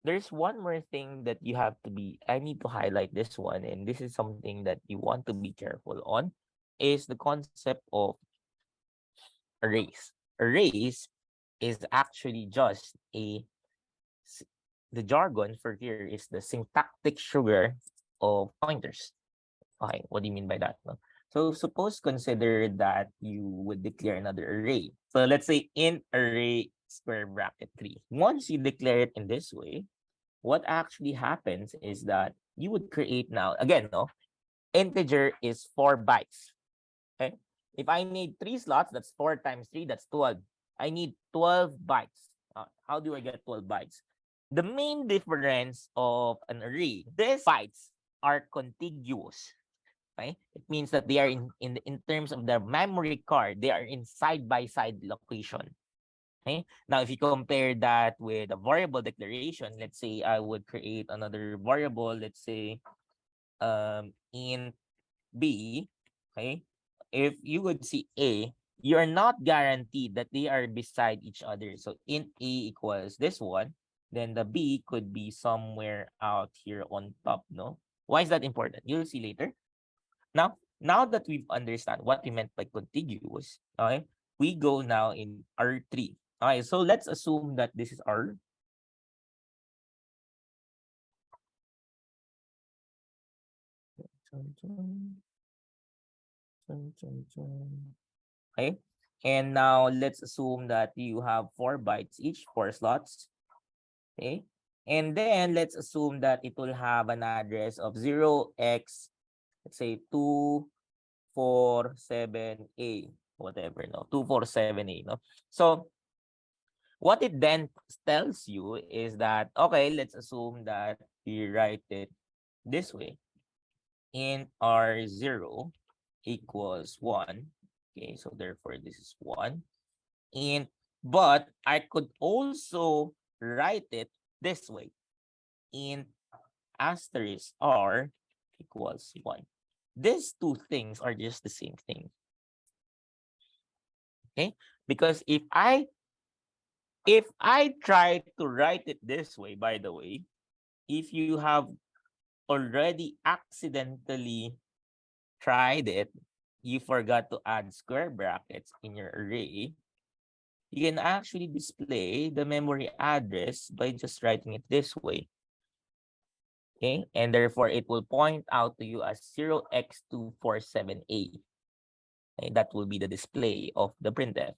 there's one more thing that I need to highlight this one, and this is something that you want to be careful on, is the concept of arrays. Arrays is actually just s- the jargon for here is the syntactic sugar of pointers. Okay, what do you mean by that? No? So suppose consider that you would declare another array. So let's say int array square bracket 3. Once you declare it in this way, what actually happens is that you would create now, again, no, integer is 4 bytes. Okay. If I need 3 slots, that's 4 times 3, that's 12. I need 12 bytes. How do I get 12 bytes? The main difference of an array, these bytes are contiguous. Okay? It means that they are in terms of the memory card, they are in side by side location. Okay. Now, if you compare that with a variable declaration, let's say I would create another variable, let's say int b. Okay. If you would see a, you're not guaranteed that they are beside each other. So int a equals this one, then the b could be somewhere out here on top. No. Why is that important? You'll see later. Now that we've understand what we meant by contiguous, okay, we go now in R3. Okay, so let's assume that this is R. Okay, and now let's assume that you have 4 bytes each, 4 slots. Okay, and then let's assume that it will have an address of 0x, let's say 247A, whatever, no, 247A, no. So what it then tells you is that, okay, let's assume that we write it this way. Int R0 equals 1. Okay, so therefore this is 1. But I could also write it this way. Int asterisk R equals 1. These two things are just the same thing. Okay, because if I try to write it this way, by the way, if you have already accidentally tried it, you forgot to add square brackets in your array, you can actually display the memory address by just writing it this way. Okay, and therefore it will point out to you as 0x247A. Okay, that will be the display of the printf.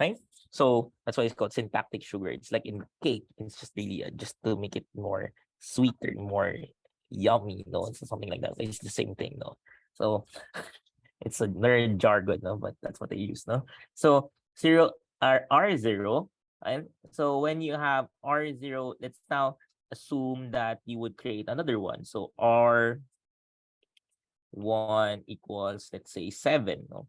Okay, so that's why it's called syntactic sugar. It's like in cake. It's just really just to make it more sweeter, more yummy, so something like that. It's the same thing, no. So it's a nerd jargon, no, but that's what they use, no. So R0, and so when you have R0, let's now assume that you would create another one. So R1 equals, let's say, 7, no.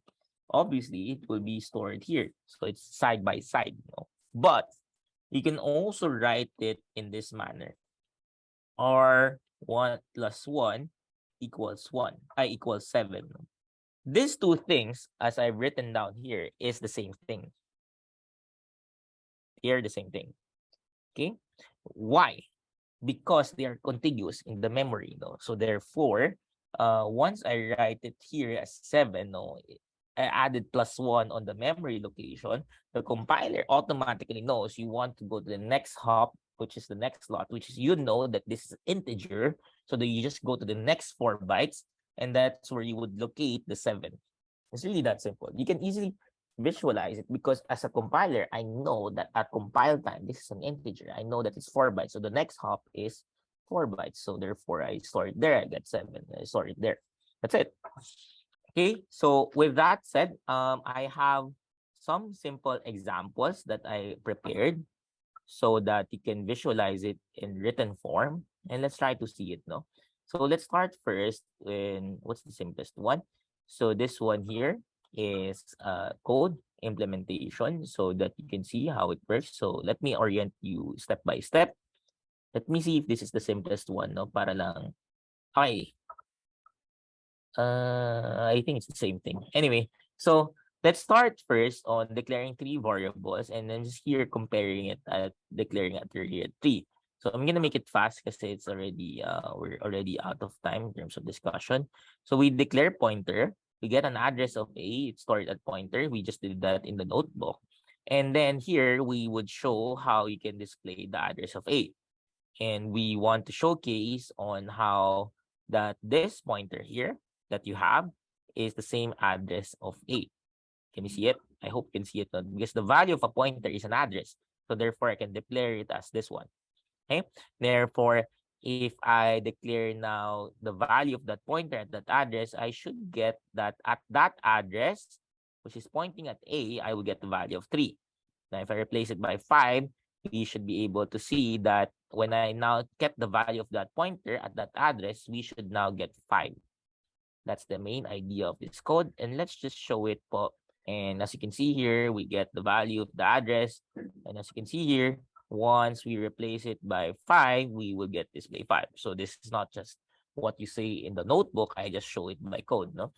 Obviously it will be stored here, so it's side by side, but you can also write it in this manner. R1 plus 1 equals 1, equals 7. These two things, as I've written down here, is the same thing. They are the same thing. Okay, why? Because they are contiguous in the memory, so therefore once I write it here as 7, I added +1 on the memory location, the compiler automatically knows you want to go to the next hop, which is the next slot, which is, that this is integer, so that you just go to the next 4 bytes, and that's where you would locate the 7. It's really that simple. You can easily visualize it because as a compiler, I know that at compile time, this is an integer. I know that it's 4 bytes. So the next hop is 4 bytes. So therefore, I store it there. I get 7. I store it there. That's it. Okay. So with that said, I have some simple examples that I prepared so that you can visualize it in written form. And let's try to see it, no? So let's start first in what's the simplest one. So this one here is code implementation so that you can see how it works. So let me orient you step by step. Let me see if this is the simplest one, no? Para lang. Okay. I think it's the same thing. Anyway, so let's start first on declaring 3 variables and then just here comparing it at declaring at 3. So I'm gonna make it fast because it's already we're already out of time in terms of discussion. So we declare pointer, we get an address of A, it's stored at pointer. We just did that in the notebook. And then here we would show how you can display the address of A. And we want to showcase on how that this pointer here that you have is the same address of A. Can you see it? I hope you can see it because the value of a pointer is an address. So therefore, I can declare it as this one. Okay. Therefore, if I declare now the value of that pointer at that address, I should get that at that address, which is pointing at A, I will get the value of 3. Now, if I replace it by 5, we should be able to see that when I now kept the value of that pointer at that address, we should now get 5. That's the main idea of this code. And let's just show it po. And as you can see here, we get the value of the address. And as you can see here, once we replace it by 5, we will get display 5. So this is not just what you say in the notebook. I just show it by code, no?